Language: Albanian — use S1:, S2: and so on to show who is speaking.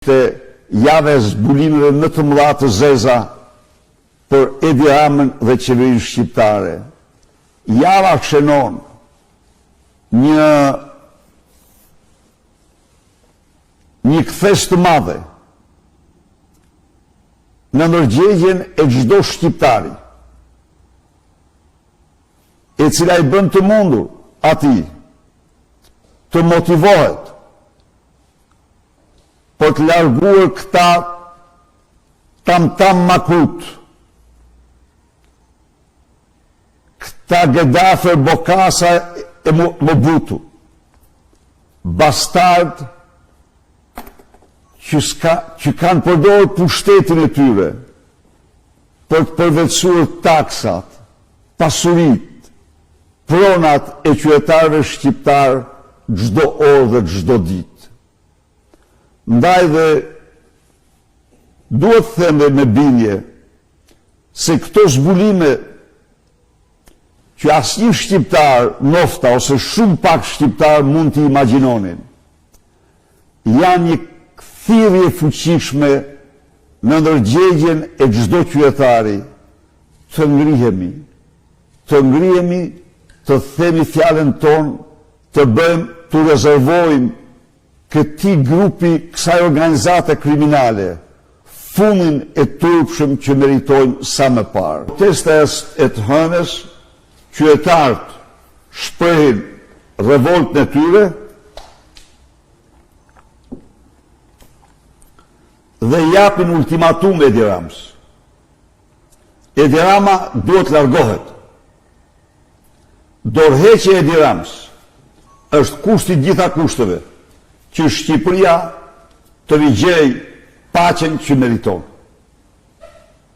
S1: të jave zbulimeve më të mëdha të zeza për Edi Ramën dhe qeverinë shqiptare. Java shënon një kthes të madhe në ndërgjegjen e çdo shqiptari, e cila i bën të mundur atij të motivohet për të larguar këta tam makut, këta Gedafe, Bokasa e Mobutu, bastard që kanë përdorur pushtetin e tyre për të përvetësuar taksat, pasurit, pronat e qytetarëve shqiptar çdo orë dhe çdo ditë. Ndaj dhe duhet të them me bindje se këto zbulime që asnjë shqiptar nofta ose shumë pak shqiptar mund të imagjinonin, janë një thirrje e fuqishme në ndërgjegjen e çdo qytetari të ngrihemi, të themi fjalën tonë, të bëjmë, të rezervojmë këtij grupi, kësaj organizate kriminale, fundin e turpshëm që meritojnë sa më parë. Protestas e të hënës, qytetarët shprehin revoltën e tyre dhe japin ultimatum Edi Ramës. Edi Rama duhet largohet. Dorëheqja e Edi Ramës është kushti i gjitha kushteve që Shqipëria të rigjej paqen që meriton.